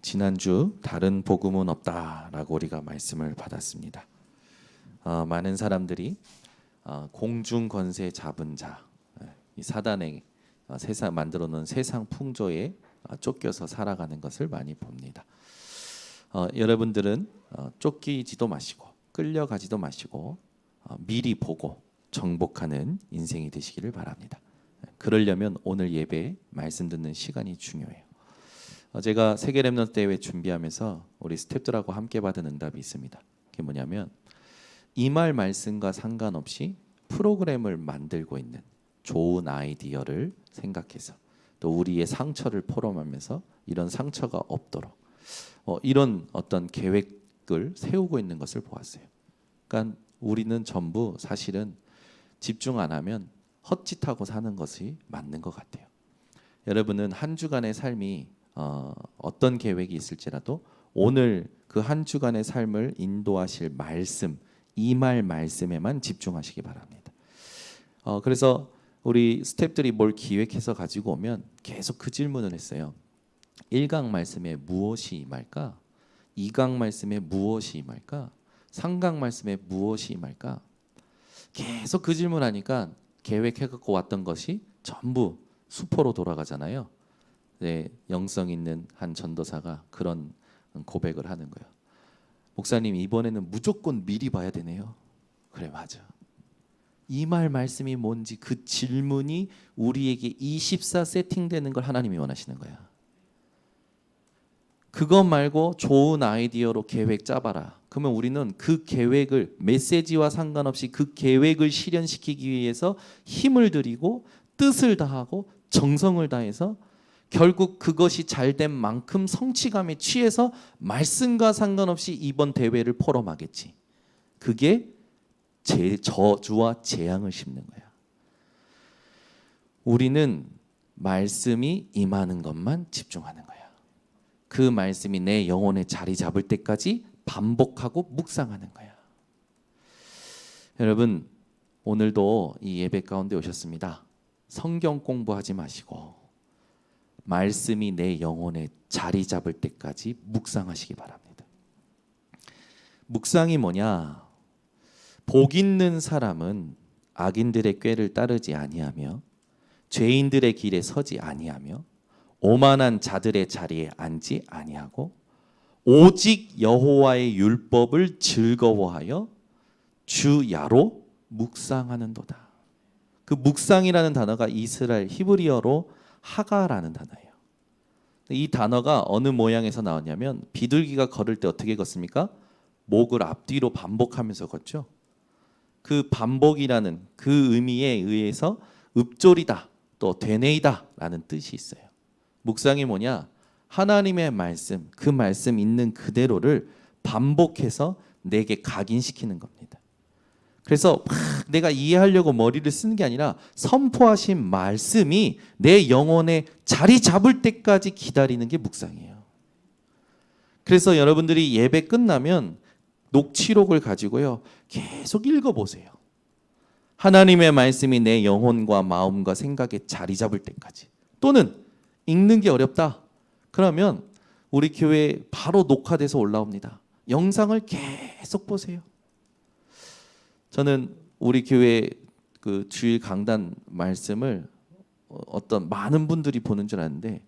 지난주 다른 복음은 없다라고 우리가 말씀을 받았습니다. 많은 사람들이 공중 권세 잡은 자, 이 사단의 세상 만들어 놓은 세상 풍조에 쫓겨서 살아가는 것을 많이 봅니다. 여러분들은 쫓기지도 마시고 끌려가지도 마시고 미리 보고 정복하는 인생이 되시기를 바랍니다. 그러려면 오늘 예배 말씀 듣는 시간이 중요해요. 제가 세계 렘넌트 대회 준비하면서 우리 스태프들하고 함께 받은 응답이 있습니다. 그게 뭐냐면 이 말 말씀과 상관없이 프로그램을 만들고 있는 좋은 아이디어를 생각해서 또 우리의 상처를 포럼하면서 이런 상처가 없도록 이런 어떤 계획을 세우고 있는 것을 보았어요. 그러니까 우리는 전부 사실은 집중 안 하면 헛짓하고 사는 것이 맞는 것 같아요. 여러분은 한 주간의 삶이 어떤 계획이 있을지라도 오늘 그 한 주간의 삶을 인도하실 말씀, 이 말 말씀에만 집중하시기 바랍니다. 그래서 우리 스태프들이 뭘 기획해서 가지고 오면 계속 그 질문을 했어요. 1강 말씀에 무엇이 임할까? 2강 말씀에 무엇이 임할까? 3강 말씀에 무엇이 임할까? 계속 그 질문하니까 계획해갖고 왔던 것이 전부 수포로 돌아가잖아요. 네, 영성 있는 한 전도사가 그런 고백을 하는 거예요. 목사님, 이번에는 무조건 미리 봐야 되네요. 그래, 맞아. 이 말 말씀이 뭔지 그 질문이 우리에게 24 세팅되는 걸 하나님이 원하시는 거야. 그것 말고 좋은 아이디어로 계획 짜봐라. 그러면 우리는 그 계획을 메시지와 상관없이 그 계획을 실현시키기 위해서 힘을 들이고 뜻을 다하고 정성을 다해서 결국 그것이 잘된 만큼 성취감에 취해서 말씀과 상관없이 이번 대회를 포럼하겠지. 그게 저주와 재앙을 심는 거야. 우리는 말씀이 임하는 것만 집중하는 거야. 그 말씀이 내 영혼에 자리 잡을 때까지 반복하고 묵상하는 거야. 여러분, 오늘도 이 예배 가운데 오셨습니다. 성경 공부하지 마시고 말씀이 내 영혼에 자리 잡을 때까지 묵상하시기 바랍니다. 묵상이 뭐냐? 복 있는 사람은 악인들의 꾀를 따르지 아니하며 죄인들의 길에 서지 아니하며 오만한 자들의 자리에 앉지 아니하고 오직 여호와의 율법을 즐거워하여 주야로 묵상하는도다. 그 묵상이라는 단어가 이스라엘 히브리어로 하가라는 단어예요. 이 단어가 어느 모양에서 나왔냐면 비둘기가 걸을 때 어떻게 걷습니까? 목을 앞뒤로 반복하면서 걷죠. 그 반복이라는 그 의미에 의해서 읍조리다 또 되뇌이다 라는 뜻이 있어요. 묵상이 뭐냐? 하나님의 말씀, 그 말씀 있는 그대로를 반복해서 내게 각인시키는 겁니다. 그래서 막 내가 이해하려고 머리를 쓰는 게 아니라 선포하신 말씀이 내 영혼에 자리 잡을 때까지 기다리는 게 묵상이에요. 그래서 여러분들이 예배 끝나면 녹취록을 가지고요 계속 읽어보세요. 하나님의 말씀이 내 영혼과 마음과 생각에 자리 잡을 때까지. 또는 읽는 게 어렵다. 그러면 우리 교회에 바로 녹화돼서 올라옵니다. 영상을 계속 보세요. 저는 우리 교회 그 주일 강단 말씀을 어떤 많은 분들이 보는 줄 아는데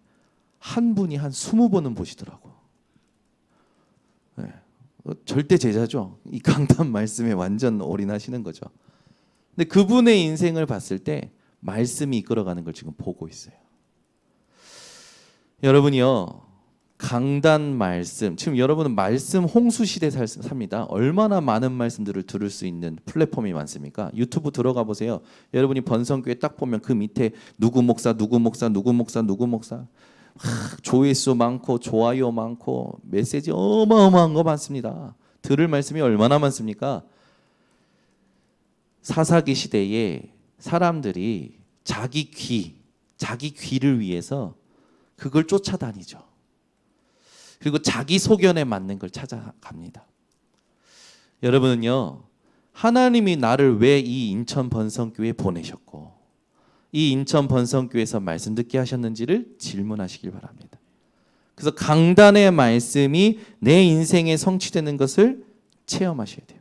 한 분이 한 20번은 보시더라고. 네. 절대 제자죠. 이 강단 말씀에 완전 올인하시는 거죠. 근데 그분의 인생을 봤을 때 말씀이 이끌어가는 걸 지금 보고 있어요. 여러분이요, 강단 말씀, 지금 여러분은 말씀 홍수 시대 삽니다. 얼마나 많은 말씀들을 들을 수 있는 플랫폼이 많습니까? 유튜브 들어가 보세요. 여러분이 번성교회 딱 보면 그 밑에 누구 목사, 누구 목사, 누구 목사, 누구 목사, 조회수 많고 좋아요 많고 메시지 어마어마한 거 많습니다. 들을 말씀이 얼마나 많습니까? 사사기 시대에 사람들이 자기 귀를 위해서 그걸 쫓아다니죠. 그리고 자기 소견에 맞는 걸 찾아갑니다. 여러분은요, 하나님이 나를 왜 이 인천 번성교회에 보내셨고 이 인천 번성교회에서 말씀 듣게 하셨는지를 질문하시길 바랍니다. 그래서 강단의 말씀이 내 인생에 성취되는 것을 체험하셔야 돼요.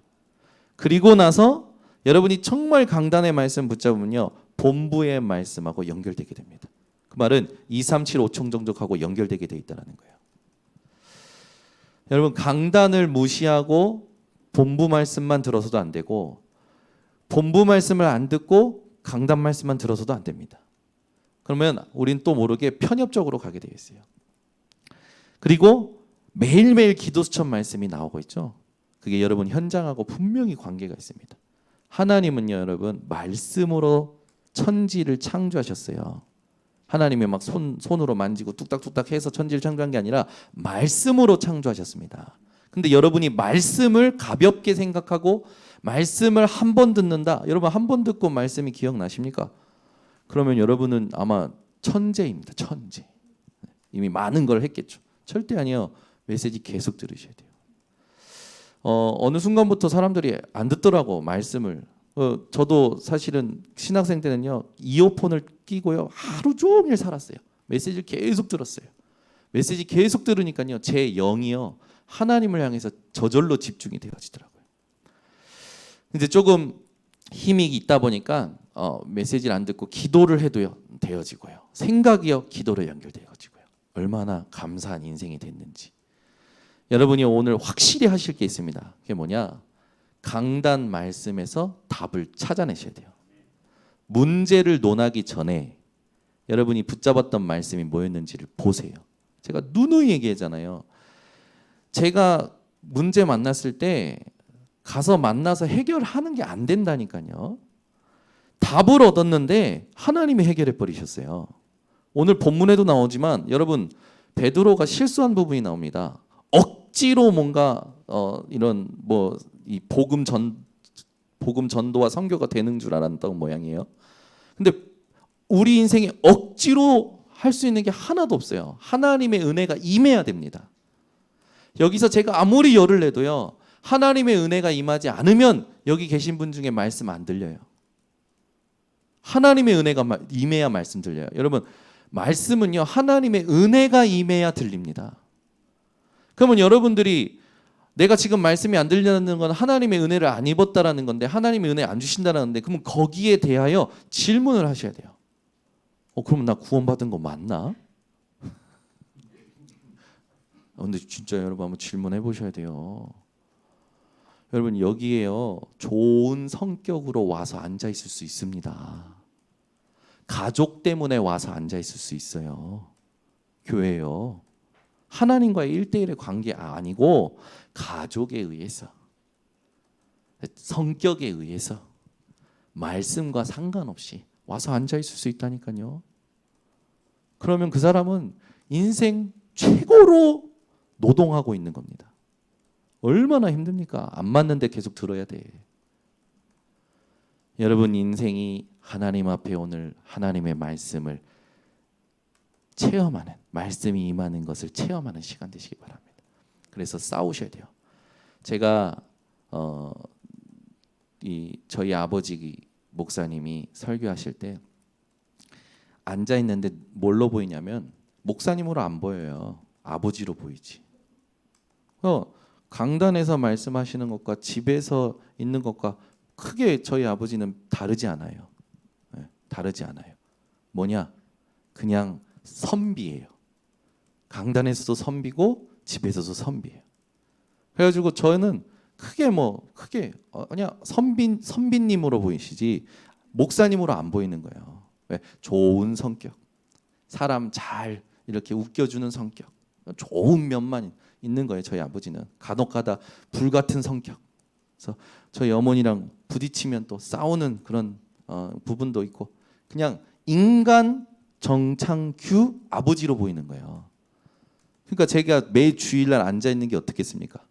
그리고 나서 여러분이 정말 강단의 말씀 붙잡으면요, 본부의 말씀하고 연결되게 됩니다. 그 말은 2, 3, 7, 5청정족하고 연결되게 돼 있다는 거예요. 여러분, 강단을 무시하고 본부 말씀만 들어서도 안 되고, 본부 말씀을 안 듣고 강단 말씀만 들어서도 안 됩니다. 그러면 우린 또 모르게 편협적으로 가게 되어 있어요. 그리고 매일매일 기도 수천 말씀이 나오고 있죠. 그게 여러분 현장하고 분명히 관계가 있습니다. 하나님은요, 여러분, 말씀으로 천지를 창조하셨어요. 하나님이 막 손으로 만지고 뚝딱뚝딱 해서 천지를 창조한 게 아니라 말씀으로 창조하셨습니다. 근데 여러분이 말씀을 가볍게 생각하고 말씀을 한 번 듣는다. 여러분, 한 번 듣고 말씀이 기억나십니까? 그러면 여러분은 아마 천재입니다. 천재. 이미 많은 걸 했겠죠. 절대 아니요. 메시지 계속 들으셔야 돼요. 어느 순간부터 사람들이 안 듣더라고, 말씀을. 저도 사실은 신학생 때는요, 이어폰을 끼고요, 하루 종일 살았어요. 메시지를 계속 들었어요. 메시지 계속 들으니까요, 제 영이요, 하나님을 향해서 저절로 집중이 되어지더라고요. 이제 조금 힘이 있다 보니까 메시지를 안 듣고 기도를 해도요, 되어지고요. 생각이요, 기도로 연결되어지고요. 얼마나 감사한 인생이 됐는지. 여러분이 오늘 확실히 하실 게 있습니다. 그게 뭐냐? 강단 말씀에서 답을 찾아내셔야 돼요. 문제를 논하기 전에 여러분이 붙잡았던 말씀이 뭐였는지를 보세요. 제가 누누이 얘기하잖아요. 제가 문제 만났을 때 가서 만나서 해결하는 게 안 된다니까요. 답을 얻었는데 하나님이 해결해 버리셨어요. 오늘 본문에도 나오지만 여러분, 베드로가 실수한 부분이 나옵니다. 억지로 뭔가 이런 뭐 이 복음 전도와 선교가 되는 줄 알았던 모양이에요. 근데 우리 인생에 억지로 할 수 있는 게 하나도 없어요. 하나님의 은혜가 임해야 됩니다. 여기서 제가 아무리 열을 내도요, 하나님의 은혜가 임하지 않으면 여기 계신 분 중에 말씀 안 들려요. 하나님의 은혜가 임해야 말씀 들려요. 여러분, 말씀은요, 하나님의 은혜가 임해야 들립니다. 그러면 여러분들이 내가 지금 말씀이 안 들리는 건 하나님의 은혜를 안 입었다라는 건데, 하나님의 은혜 안 주신다라는데, 그러면 거기에 대하여 질문을 하셔야 돼요. 그러면 나 구원받은 거 맞나? 근데 진짜 여러분 한번 질문해 보셔야 돼요. 여러분, 여기에요, 좋은 성격으로 와서 앉아 있을 수 있습니다. 가족 때문에 와서 앉아 있을 수 있어요. 교회요. 하나님과의 1대1의 관계 아니고 가족에 의해서, 성격에 의해서, 말씀과 상관없이 와서 앉아 있을 수 있다니까요. 그러면 그 사람은 인생 최고로 노동하고 있는 겁니다. 얼마나 힘듭니까? 안 맞는데 계속 들어야 돼. 여러분 인생이 하나님 앞에 오늘 하나님의 말씀을 체험하는, 말씀이 임하는 것을 체험하는 시간 되시기 바랍니다. 그래서 싸우셔야 돼요. 제가 저희 아버지 목사님이 설교하실 때 앉아 있는데 뭘로 보이냐면 목사님으로 안 보여요. 아버지로 보이지. 강단에서 말씀하시는 것과 집에서 있는 것과 크게 저희 아버지는 다르지 않아요. 네, 다르지 않아요. 뭐냐? 그냥 선비예요. 강단에서도 선비고 집에서도 선비예요. 그래가지고 저는 크게 그냥 선비님으로 보이시지 목사님으로 안 보이는 거예요. 왜? 좋은 성격, 사람 잘 이렇게 웃겨주는 성격, 좋은 면만 있는 거예요. 저희 아버지는 간혹가다 불같은 성격. 그래서 저희 어머니랑 부딪히면 또 싸우는 그런 부분도 있고, 그냥 인간 정창규 아버지로 보이는 거예요. 그러니까 제가 매 주일날 앉아 있는 게 어떻겠습니까?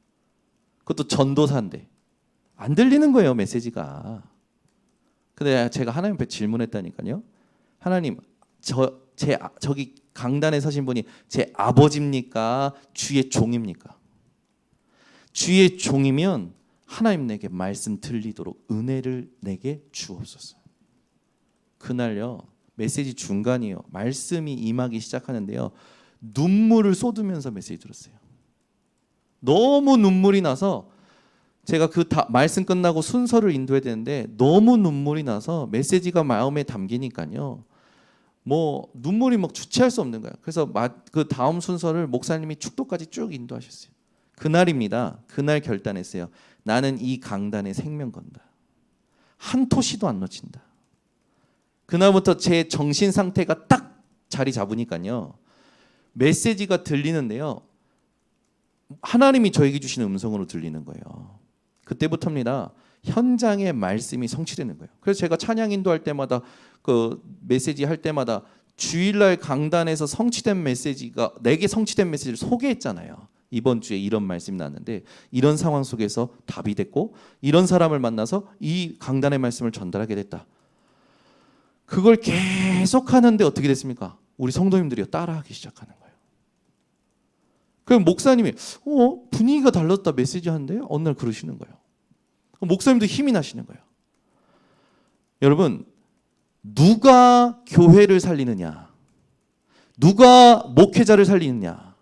그것도 전도사인데 안 들리는 거예요, 메시지가. 근데 제가 하나님 앞에 질문했다니까요. 하나님, 저기 강단에 서신 분이 제 아버지입니까? 주의 종입니까? 주의 종이면 하나님 내게 말씀 들리도록 은혜를 내게 주옵소서. 그날요, 메시지 중간이요, 말씀이 임하기 시작하는데요, 눈물을 쏟으면서 메시지 들었어요. 너무 눈물이 나서 제가 말씀 끝나고 순서를 인도해야 되는데 너무 눈물이 나서 메시지가 마음에 담기니까요. 뭐 눈물이 막 주체할 수 없는 거예요. 그래서 그 다음 순서를 목사님이 축도까지 쭉 인도하셨어요. 그날입니다. 그날 결단했어요. 나는 이 강단에 생명 건다. 한 토시도 안 놓친다. 그날부터 제 정신 상태가 딱 자리 잡으니까요. 메시지가 들리는데요. 하나님이 저에게 주시는 음성으로 들리는 거예요. 그때부터입니다. 현장의 말씀이 성취되는 거예요. 그래서 제가 찬양 인도할 때마다 그 메시지 할 때마다 주일날 강단에서 성취된 메시지가 내게 성취된 메시지를 소개했잖아요. 이번 주에 이런 말씀이 나왔는데 이런 상황 속에서 답이 됐고 이런 사람을 만나서 이 강단의 말씀을 전달하게 됐다. 그걸 계속 하는데 어떻게 됐습니까? 우리 성도님들이 따라하기 시작하는 거예요. 그럼 목사님이 분위기가 달랐다 메시지 하는데 어느 날 그러시는 거예요. 목사님도 힘이 나시는 거예요. 여러분, 누가 교회를 살리느냐, 누가 목회자를 살리느냐,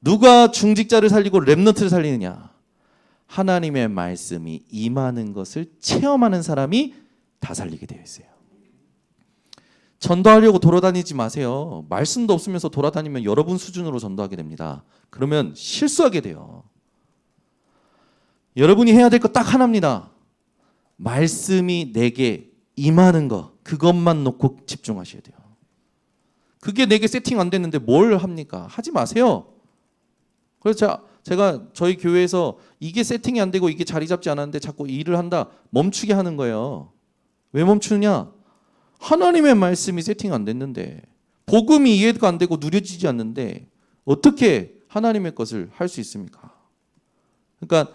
누가 중직자를 살리고 렘넌트를 살리느냐, 하나님의 말씀이 임하는 것을 체험하는 사람이 다 살리게 되어 있어요. 전도하려고 돌아다니지 마세요. 말씀도 없으면서 돌아다니면 여러분 수준으로 전도하게 됩니다. 그러면 실수하게 돼요. 여러분이 해야 될 거 딱 하나입니다. 말씀이 내게 임하는 거, 그것만 놓고 집중하셔야 돼요. 그게 내게 세팅 안 됐는데 뭘 합니까? 하지 마세요. 그래서 제가 저희 교회에서 이게 세팅이 안 되고 이게 자리 잡지 않았는데 자꾸 일을 한다, 멈추게 하는 거예요. 왜 멈추느냐? 하나님의 말씀이 세팅 안 됐는데, 복음이 이해가 안 되고 누려지지 않는데 어떻게 하나님의 것을 할 수 있습니까? 그러니까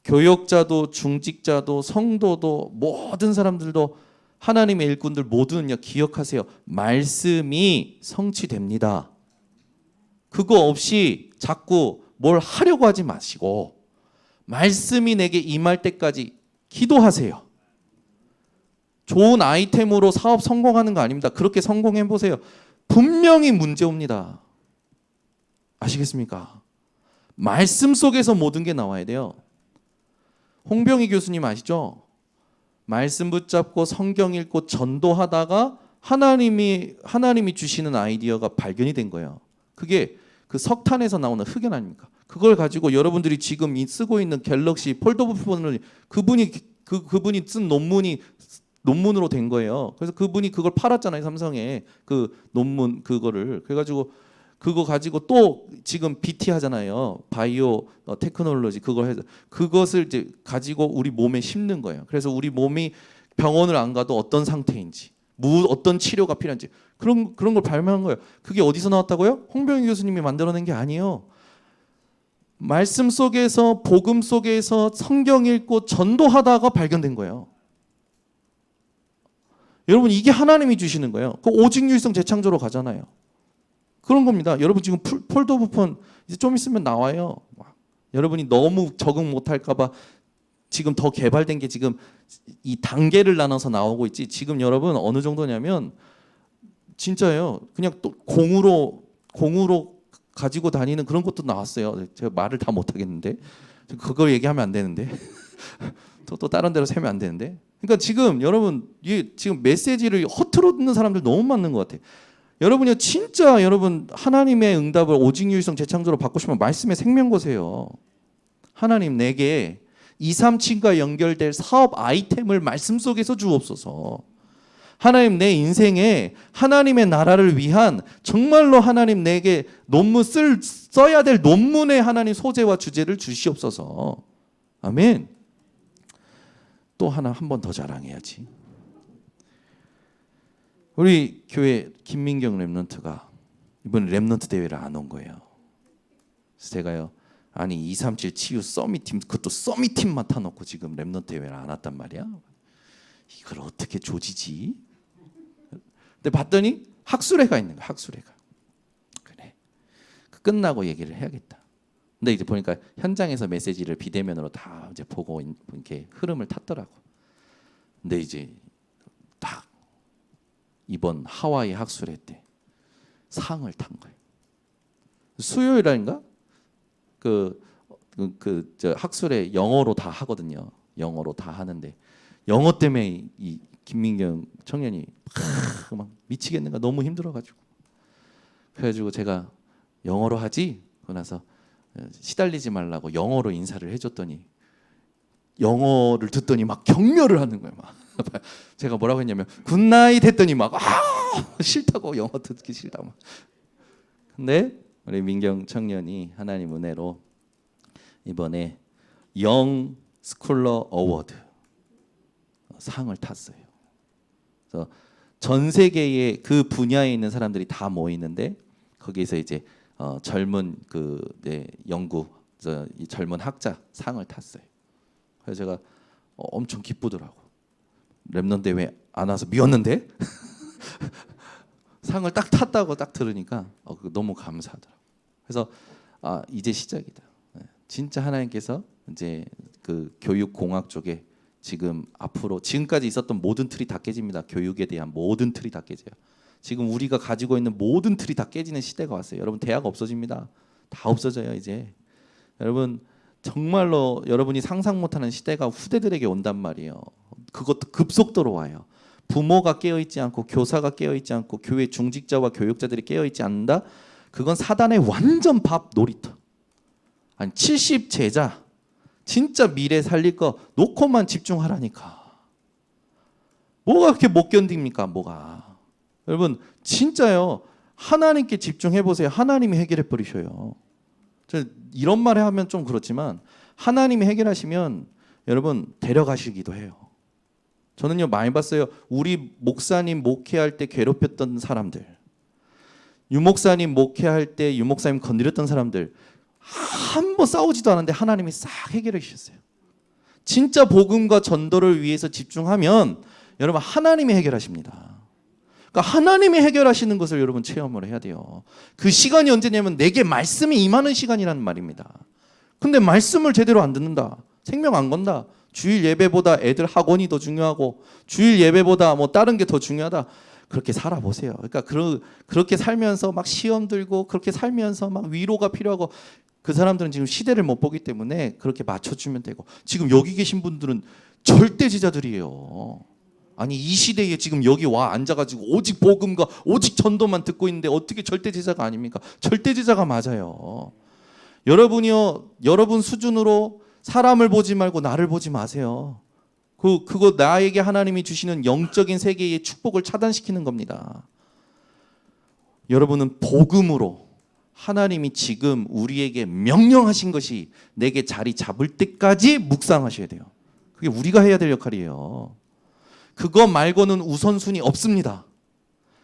교역자도 중직자도 성도도 모든 사람들도 하나님의 일꾼들 모두는요, 기억하세요. 말씀이 성취됩니다. 그거 없이 자꾸 뭘 하려고 하지 마시고 말씀이 내게 임할 때까지 기도하세요. 좋은 아이템으로 사업 성공하는 거 아닙니다. 그렇게 성공해 보세요. 분명히 문제 옵니다. 아시겠습니까? 말씀 속에서 모든 게 나와야 돼요. 홍병희 교수님 아시죠? 말씀 붙잡고 성경 읽고 전도하다가 하나님이 주시는 아이디어가 발견이 된 거예요. 그게 그 석탄에서 나오는 흑연 아닙니까? 그걸 가지고 여러분들이 지금 쓰고 있는 갤럭시 폴더블 폰을 그분이 쓴 논문으로 된 거예요. 그래서 그분이 그걸 팔았잖아요, 삼성에. 그 논문 그거를. 그래가지고 그거 가지고 또 지금 BT 하잖아요. 바이오 테크놀로지 그걸 해서 그것을 이제 가지고 우리 몸에 심는 거예요. 그래서 우리 몸이 병원을 안 가도 어떤 상태인지, 어떤 치료가 필요한지 그런 걸 발명한 거예요. 그게 어디서 나왔다고요? 홍병희 교수님이 만들어낸 게 아니에요. 말씀 속에서 복음 속에서 성경 읽고 전도하다가 발견된 거예요. 여러분, 이게 하나님이 주시는 거예요. 그 오직 유일성 재창조로 가잖아요. 그런 겁니다. 여러분 지금 폴더블폰 이제 좀 있으면 나와요. 여러분이 너무 적응 못할까 봐 지금 더 개발된 게 지금 이 단계를 나눠서 나오고 있지. 지금 여러분 어느 정도냐면 진짜예요. 그냥 또 공으로 가지고 다니는 그런 것도 나왔어요. 제가 말을 다 못하겠는데 그걸 얘기하면 안 되는데 또 다른 데로 세면 안 되는데. 그러니까 지금 여러분 지금 메시지를 허투루 듣는 사람들 너무 많은 것 같아요. 여러분이 진짜 여러분 하나님의 응답을 오직 유일성 재창조로 받고 싶으면 말씀의 생명 거세요. 하나님 내게 237과 연결될 사업 아이템을 말씀 속에서 주옵소서. 하나님 내 인생에 하나님의 나라를 위한 정말로 하나님 내게 써야 될 논문의 하나님 소재와 주제를 주시옵소서. 아멘. 또 한 번 더 자랑해야지. 우리 교회 김민경 랩런트가 이번 랩런트 대회를 안 온 거예요. 그래서 제가요, 아니 237 치유 서밋팀, 그것도 서밋팀 맡아놓고 지금 랩런트 대회를 안 왔단 말이야. 이걸 어떻게 조지지? 근데 봤더니 학술회가 있는 거야. 학술회가. 그래. 끝나고 얘기를 해야겠다. 근데 이제 보니까 현장에서 메시지를 비대면으로 다 이제 보고 이렇게 흐름을 탔더라고. 근데 이제 딱 이번 하와이 학술회 때 상을 탄 거예요. 수요일인가 저 학술에 영어로 다 하거든요. 영어로 다 하는데 영어 때문에 이 김민경 청년이 막 미치겠는가 너무 힘들어가지고 그래가지고 제가 영어로 하지 그러고 나서 시달리지 말라고 영어로 인사를 해줬더니 영어를 듣더니 막 경멸을 하는 거예요. 막 제가 뭐라고 했냐면 굿나잇 했더니 막 싫다고 영어 듣기 싫다고 막. 근데 우리 민경 청년이 하나님 은혜로 이번에 영 스쿨러 어워드 상을 탔어요. 그래서 전 세계의 그 분야에 있는 사람들이 다 모이는데 거기에서 이제 젊은 연구 이 젊은 학자 상을 탔어요. 그래서 제가 엄청 기쁘더라고. 랩넌트 왜 안 와서 미웠는데 상을 딱 탔다고 딱 들으니까 너무 감사하더라고. 그래서 이제 시작이다. 진짜 하나님께서 이제 그 교육 공학 쪽에 지금 앞으로 지금까지 있었던 모든 틀이 다 깨집니다. 교육에 대한 모든 틀이 다 깨져요. 지금 우리가 가지고 있는 모든 틀이 다 깨지는 시대가 왔어요. 여러분 대학 없어집니다. 다 없어져요 이제. 여러분 정말로 여러분이 상상 못하는 시대가 후대들에게 온단 말이에요. 그것도 급속도로 와요. 부모가 깨어있지 않고 교사가 깨어있지 않고 교회 중직자와 교육자들이 깨어있지 않는다. 그건 사단의 완전 밥 놀이터. 아니 70 제자 진짜 미래 살릴 거 놓고만 집중하라니까. 뭐가 그렇게 못 견딥니까? 뭐가. 여러분 진짜요. 하나님께 집중해 보세요. 하나님이 해결해 버리셔요. 이런 말을 하면 좀 그렇지만 하나님이 해결하시면 여러분 데려가시기도 해요. 저는요 많이 봤어요. 우리 목사님 목회할 때 괴롭혔던 사람들, 유목사님 목회할 때 유목사님 건드렸던 사람들 한 번 싸우지도 않았는데 하나님이 싹 해결해 주셨어요. 진짜 복음과 전도를 위해서 집중하면 여러분 하나님이 해결하십니다. 그러니까 하나님이 해결하시는 것을 여러분 체험을 해야 돼요. 그 시간이 언제냐면 내게 말씀이 임하는 시간이라는 말입니다. 근데 말씀을 제대로 안 듣는다. 생명 안 건다. 주일 예배보다 애들 학원이 더 중요하고 주일 예배보다 뭐 다른 게 더 중요하다. 그렇게 살아보세요. 그러니까 그렇게 살면서 막 시험 들고 그렇게 살면서 막 위로가 필요하고 그 사람들은 지금 시대를 못 보기 때문에 그렇게 맞춰주면 되고 지금 여기 계신 분들은 절대 제자들이에요. 아니 이 시대에 지금 여기 와 앉아가지고 오직 복음과 오직 전도만 듣고 있는데 어떻게 절대 제자가 아닙니까? 절대 제자가 맞아요. 여러분이요 여러분 수준으로 사람을 보지 말고 나를 보지 마세요. 그거 나에게 하나님이 주시는 영적인 세계의 축복을 차단시키는 겁니다. 여러분은 복음으로 하나님이 지금 우리에게 명령하신 것이 내게 자리 잡을 때까지 묵상하셔야 돼요. 그게 우리가 해야 될 역할이에요. 그거 말고는 우선순위 없습니다.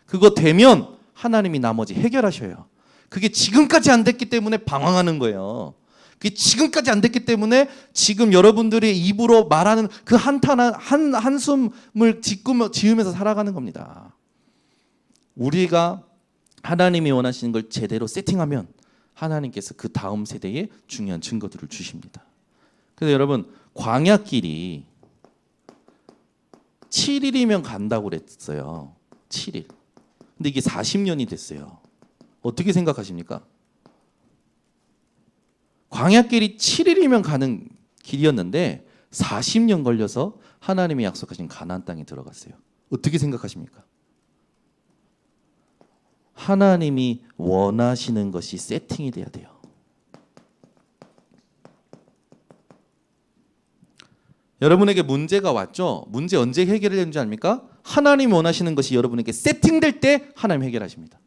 그거 되면 하나님이 나머지 해결하셔요. 그게 지금까지 안 됐기 때문에 방황하는 거예요. 그게 지금까지 안 됐기 때문에 지금 여러분들의 입으로 말하는 그 한숨을 지으면서 살아가는 겁니다. 우리가 하나님이 원하시는 걸 제대로 세팅하면 하나님께서 그 다음 세대에 중요한 증거들을 주십니다. 그래서 여러분 광야길이 7일이면 간다고 그랬어요. 7일. 근데 이게 40년이 됐어요. 어떻게 생각하십니까? 광야길이 7일이면 가는 길이었는데 40년 걸려서 하나님이 약속하신 가나안 땅에 들어갔어요. 어떻게 생각하십니까? 하나님이 원하시는 것이 세팅이 돼야 돼요. 여러분에게 문제가 왔죠? 문제 언제 해결되는 줄 압니까? 하나님이 원하시는 것이 여러분에게 세팅될 때 하나님 해결하십니다.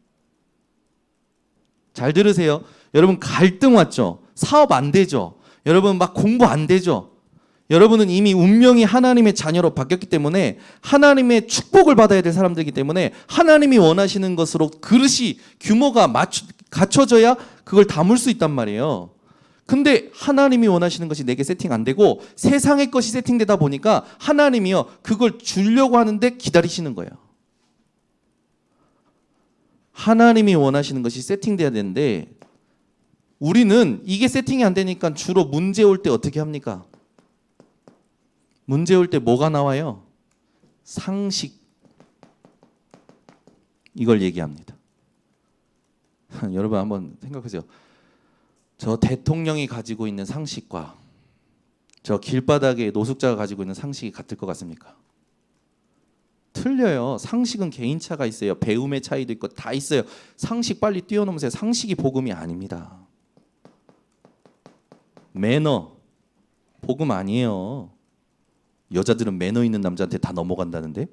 잘 들으세요. 여러분 갈등 왔죠? 사업 안 되죠? 여러분 막 공부 안 되죠? 여러분은 이미 운명이 하나님의 자녀로 바뀌었기 때문에 하나님의 축복을 받아야 될 사람들이기 때문에 하나님이 원하시는 것으로 그릇이 규모가 갖춰져야 그걸 담을 수 있단 말이에요. 근데 하나님이 원하시는 것이 내게 세팅 안 되고 세상의 것이 세팅되다 보니까 하나님이요 그걸 주려고 하는데 기다리시는 거예요. 하나님이 원하시는 것이 세팅돼야 되는데 우리는 이게 세팅이 안 되니까 주로 문제 올 때 어떻게 합니까? 문제 올 때 뭐가 나와요? 상식. 이걸 얘기합니다. 여러분 한번 생각하세요. 저 대통령이 가지고 있는 상식과 저 길바닥에 노숙자가 가지고 있는 상식이 같을 것 같습니까? 틀려요. 상식은 개인차가 있어요. 배움의 차이도 있고 다 있어요. 상식 빨리 뛰어넘으세요. 상식이 복음이 아닙니다. 매너 복음 아니에요. 여자들은 매너 있는 남자한테 다 넘어간다는데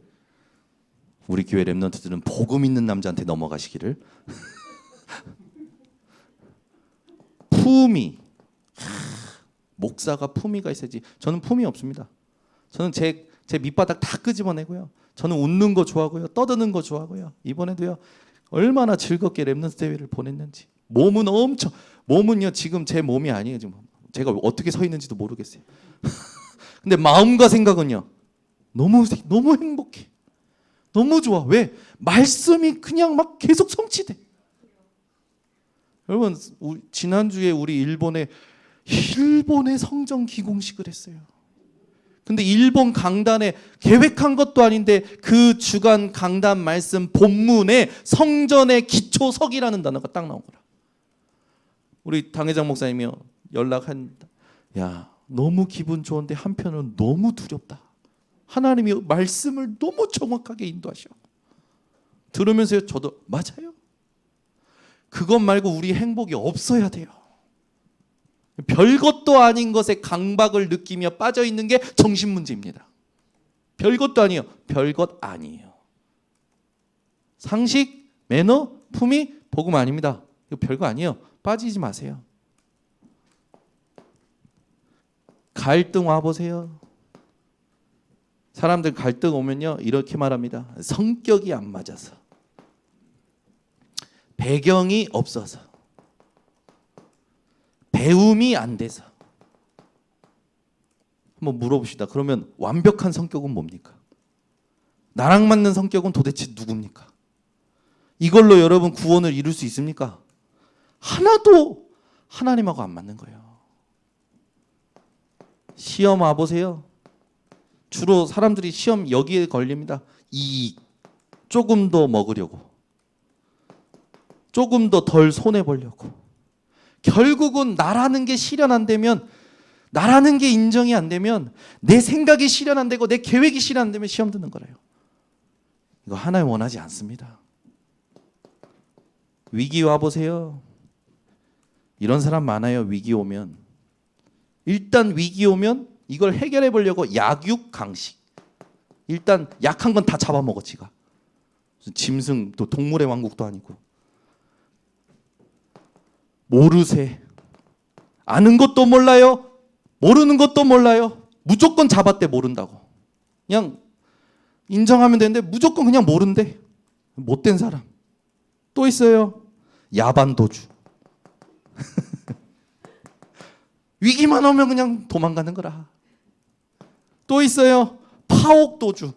우리 교회 랩런트들은 복음 있는 남자한테 넘어가시기를. 품위. 목사가 품위가 있어야지. 저는 품위 없습니다. 저는 제 밑바닥 다 끄집어내고요. 저는 웃는 거 좋아하고요. 떠드는 거 좋아하고요. 이번에도요. 얼마나 즐겁게 랩런트 대회를 보냈는지. 몸은요 지금 제 몸이 아니에요. 지금 제가 어떻게 서 있는지도 모르겠어요. 근데 마음과 생각은요. 너무 행복해. 너무 좋아. 왜? 말씀이 그냥 막 계속 성취돼. 여러분 지난주에 우리 일본의 성전 기공식을 했어요. 근데 일본 강단에 계획한 것도 아닌데 그 주간 강단 말씀 본문에 성전의 기초석이라는 단어가 딱 나온 거라. 우리 당회장 목사님이 연락한 야 너무 기분 좋은데 한편으로는 너무 두렵다. 하나님이 말씀을 너무 정확하게 인도하셔. 들으면서요 저도 맞아요. 그것 말고 우리 행복이 없어야 돼요. 별것도 아닌 것에 강박을 느끼며 빠져 있는 게 정신 문제입니다. 별것도 아니에요. 별것 아니에요. 상식, 매너, 품위, 복음 아닙니다. 이거 별거 아니에요. 빠지지 마세요. 갈등 와보세요. 사람들 갈등 오면요 이렇게 말합니다. 성격이 안 맞아서, 배경이 없어서, 배움이 안 돼서. 한번 물어봅시다. 그러면 완벽한 성격은 뭡니까? 나랑 맞는 성격은 도대체 누굽니까? 이걸로 여러분 구원을 이룰 수 있습니까? 하나도 하나님하고 안 맞는 거예요. 시험 와보세요. 주로 사람들이 시험 여기에 걸립니다. 이익 조금 더 먹으려고, 조금 더 덜 손해보려고. 결국은 나라는 게 실현 안 되면, 나라는 게 인정이 안 되면, 내 생각이 실현 안 되고 내 계획이 실현 안 되면 시험 드는 거래요. 이거 하나님 원하지 않습니다. 위기 와보세요. 이런 사람 많아요. 위기 오면 일단 위기 오면 이걸 해결해 보려고 약육강식. 일단 약한 건 다 잡아먹어 지가. 짐승, 또 동물의 왕국도 아니고. 모르세. 아는 것도 몰라요. 모르는 것도 몰라요. 무조건 잡았대. 모른다고. 그냥 인정하면 되는데 무조건 그냥 모른대. 못된 사람. 또 있어요. 야반도주. 위기만 오면 그냥 도망가는 거라. 또 있어요. 파옥도주.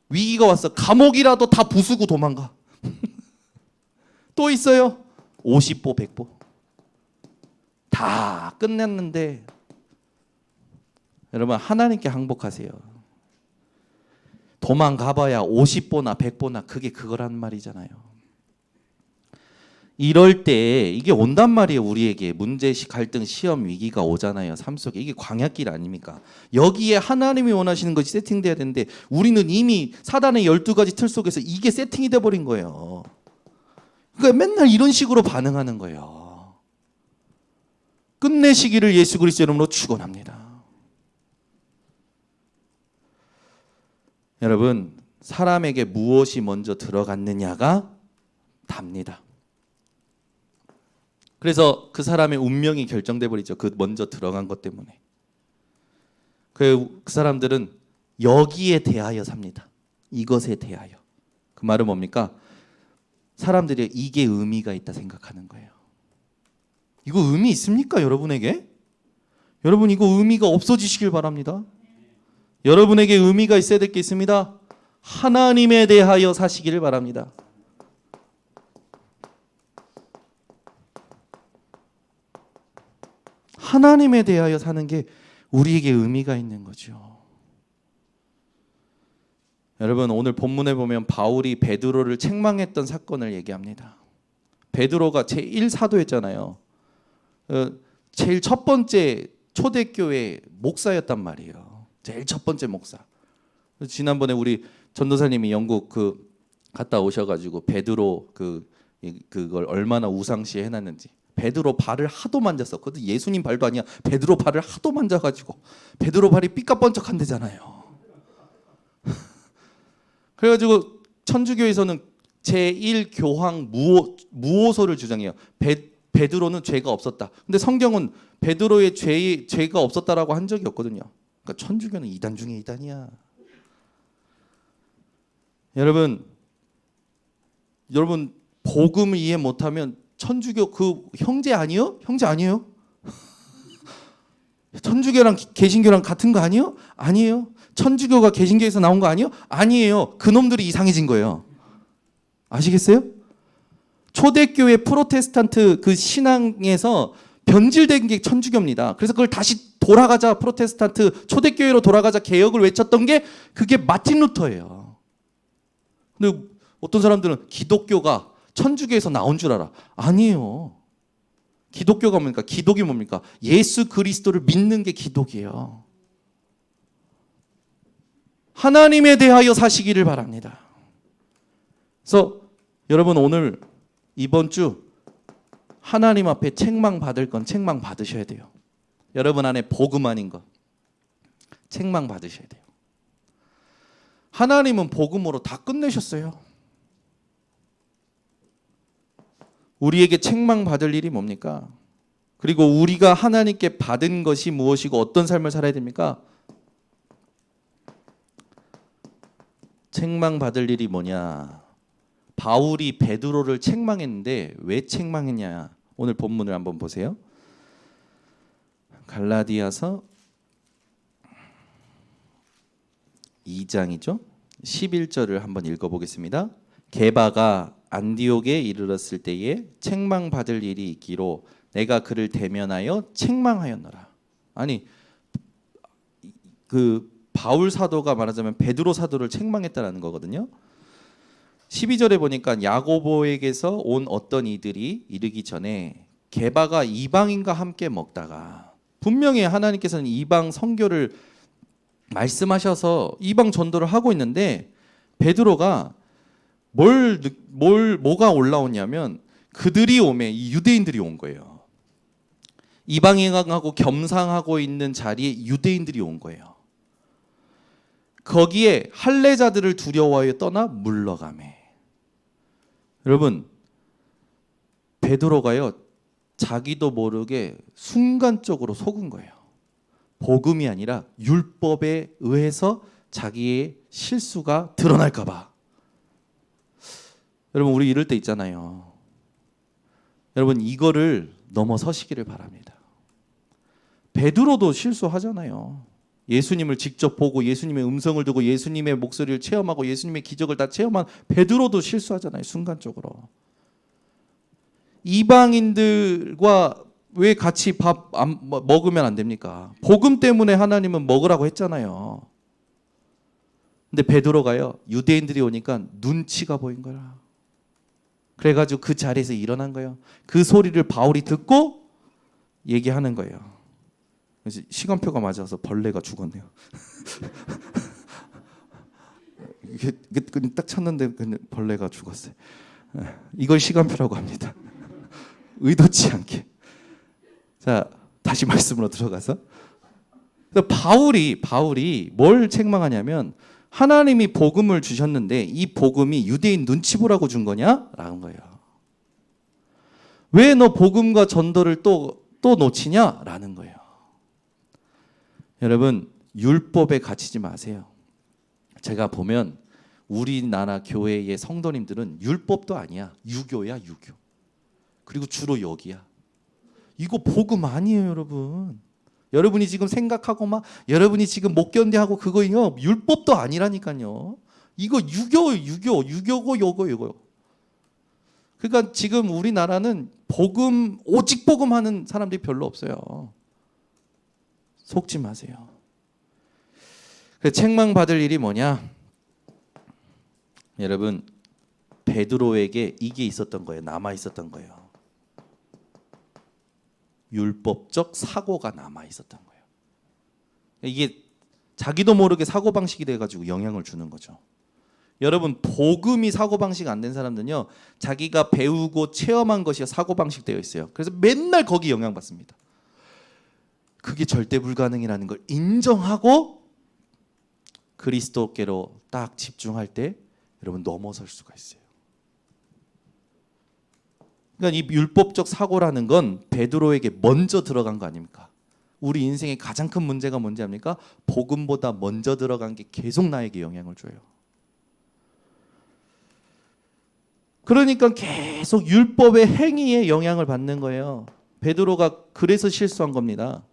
위기가 왔어. 감옥이라도 다 부수고 도망가. 또 있어요. 50보 100보. 다 끝냈는데 여러분 하나님께 항복하세요. 도망가봐야 50보나 100보나 그게 그거란 말이잖아요. 이럴 때 이게 온단 말이에요. 우리에게 문제, 갈등, 시험, 위기가 오잖아요. 삶 속에. 이게 광야길 아닙니까? 여기에 하나님이 원하시는 것이 세팅돼야 되는데 우리는 이미 사단의 12가지 틀 속에서 이게 세팅이 돼버린 거예요. 그러니까 맨날 이런 식으로 반응하는 거예요. 끝내시기를 예수 그리스도 이름으로 축원합니다. 여러분, 사람에게 무엇이 먼저 들어갔느냐가 답니다. 그래서 그 사람의 운명이 결정돼 버리죠. 그 먼저 들어간 것 때문에. 그 사람들은 여기에 대하여 삽니다. 이것에 대하여. 그 말은 뭡니까? 사람들이 이게 의미가 있다 생각하는 거예요. 이거 의미 있습니까, 여러분에게? 여러분 이거 의미가 없어지시길 바랍니다. 여러분에게 의미가 있어야 될 게 있습니다. 하나님에 대하여 사시기를 바랍니다. 하나님에 대하여 사는 게 우리에게 의미가 있는 거죠. 여러분 오늘 본문에 보면 바울이 베드로를 책망했던 사건을 얘기합니다. 베드로가 제1 사도였잖아요. 제일 첫 번째 초대교회 목사였단 말이에요. 제일 첫 번째 목사. 지난번에 우리 전도사님이 영국 갔다 오셔가지고 베드로 그걸 얼마나 우상시해 해놨는지. 베드로 발을 하도 만졌었거든. 예수님 발도 아니야. 베드로 발을 하도 만져가지고 베드로 발이 삐까번쩍한대잖아요. 그래가지고 천주교에서는 제1교황 무오소를 주장해요. 베드로는 죄가 없었다. 근데 성경은 베드로의 죄가 없었다라고 한 적이 없거든요. 그러니까 천주교는 이단 중에 이단이야. 여러분 복음을 이해 못하면 천주교 형제 아니요? 형제 아니에요? 천주교랑 개신교랑 같은 거 아니에요? 아니에요. 천주교가 개신교에서 나온 거 아니에요? 아니에요. 그놈들이 이상해진 거예요. 아시겠어요? 초대교회 프로테스탄트 신앙에서 변질된 게 천주교입니다. 그래서 그걸 다시 돌아가자, 프로테스탄트 초대교회로 돌아가자 개혁을 외쳤던 게 그게 마틴 루터예요. 근데 어떤 사람들은 기독교가 천주교에서 나온 줄 알아. 아니에요. 기독교가 뭡니까? 기독이 뭡니까? 예수 그리스도를 믿는 게 기독이에요. 하나님에 대하여 사시기를 바랍니다. 그래서 여러분 오늘 이번 주 하나님 앞에 책망 받을 건 책망 받으셔야 돼요. 여러분 안에 복음 아닌 것 책망 받으셔야 돼요. 하나님은 복음으로 다 끝내셨어요. 우리에게 책망 받을 일이 뭡니까? 그리고 우리가 하나님께 받은 것이 무엇이고 어떤 삶을 살아야 됩니까? 책망 받을 일이 뭐냐? 바울이 베드로를 책망했는데 왜 책망했냐? 오늘 본문을 한번 보세요. 갈라디아서 2장이죠. 11절을 한번 읽어보겠습니다. 게바가 안디옥에 이르렀을 때에 책망받을 일이 있기로 내가 그를 대면하여 책망하였노라. 아니 바울 사도가 말하자면 베드로 사도를 책망했다라는 거거든요. 12절에 보니까 야고보에게서 온 어떤 이들이 이르기 전에 게바가 이방인과 함께 먹다가 분명히 하나님께서는 이방 선교를 말씀하셔서 이방 전도를 하고 있는데 베드로가 뭐가 올라오냐면 그들이 오매 이 유대인들이 온 거예요. 이방인하고 겸상하고 있는 자리에 유대인들이 온 거예요. 거기에 할례자들을 두려워하여 떠나 물러가매. 여러분 베드로가요 자기도 모르게 순간적으로 속은 거예요. 복음이 아니라 율법에 의해서 자기의 실수가 드러날까 봐. 여러분 우리 이럴 때 있잖아요. 여러분 이거를 넘어서시기를 바랍니다. 베드로도 실수하잖아요. 예수님을 직접 보고 예수님의 음성을 듣고 예수님의 목소리를 체험하고 예수님의 기적을 다 체험한 베드로도 실수하잖아요. 순간적으로. 이방인들과 왜 같이 밥 먹으면 안 됩니까? 복음 때문에 하나님은 먹으라고 했잖아요. 근데 베드로가요. 유대인들이 오니까 눈치가 보인 거야. 그래가지고 그 자리에서 일어난 거예요. 그 소리를 바울이 듣고 얘기하는 거예요. 그래서 시간표가 맞아서 벌레가 죽었네요. 이게 딱 쳤는데 벌레가 죽었어요. 이걸 시간표라고 합니다. 의도치 않게. 자, 다시 말씀으로 들어가서 바울이 뭘 책망하냐면 하나님이 복음을 주셨는데 이 복음이 유대인 눈치 보라고 준 거냐? 라는 거예요. 왜 너 복음과 전도를 또 놓치냐? 라는 거예요. 여러분 율법에 갇히지 마세요. 제가 보면 우리나라 교회의 성도님들은 율법도 아니야. 유교야 유교. 그리고 주로 여기야. 이거 복음 아니에요 여러분. 여러분이 지금 생각하고 막 여러분이 지금 못 견뎌하고 그거요 율법도 아니라니까요. 이거 유교고 요거. 그러니까 지금 우리나라는 복음 오직 복음 하는 사람들이 별로 없어요. 속지 마세요. 책망 받을 일이 뭐냐? 여러분 베드로에게 이게 있었던 거예요. 남아 있었던 거예요. 율법적 사고가 남아 있었던 거예요. 이게 자기도 모르게 사고 방식이 돼 가지고 영향을 주는 거죠. 여러분, 복음이 사고 방식 안 된 사람들은요, 자기가 배우고 체험한 것이 사고 방식 되어 있어요. 그래서 맨날 거기 영향 받습니다. 그게 절대 불가능이라는 걸 인정하고 그리스도께로 딱 집중할 때 여러분 넘어설 수가 있어요. 그러니까 이 율법적 사고라는 건 베드로에게 먼저 들어간 거 아닙니까? 우리 인생의 가장 큰 문제가 뭔지 압니까? 복음보다 먼저 들어간 게 계속 나에게 영향을 줘요. 그러니까 계속 율법의 행위에 영향을 받는 거예요. 베드로가 그래서 실수한 겁니다.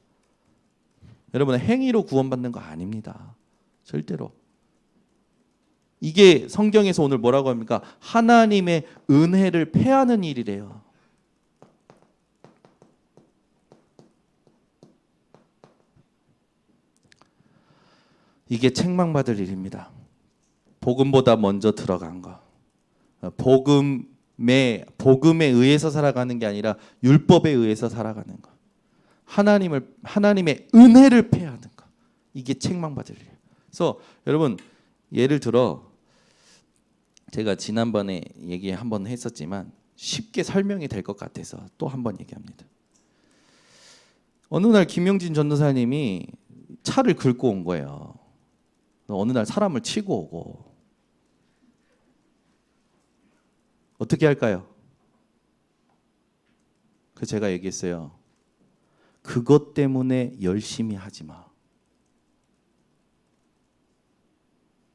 여러분, 행위로 구원받는 거 아닙니다. 절대로. 이게 성경에서 오늘 뭐라고 합니까? 하나님의 은혜를 패하는 일이래요. 이게 책망받을 일입니다. 복음보다 먼저 들어간 거. 복음에 의해서 살아가는 게 아니라 율법에 의해서 살아가는 거. 하나님의 은혜를 패하는 거. 이게 책망받을 일이에요. 그래서 여러분, 예를 들어 제가 지난번에 얘기 한번 했었지만 쉽게 설명이 될 것 같아서 또 한번 얘기합니다. 어느 날 김영진 전도사님이 차를 긁고 온 거예요. 어느 날 사람을 치고 오고. 어떻게 할까요? 그 제가 얘기했어요. 그것 때문에 열심히 하지 마.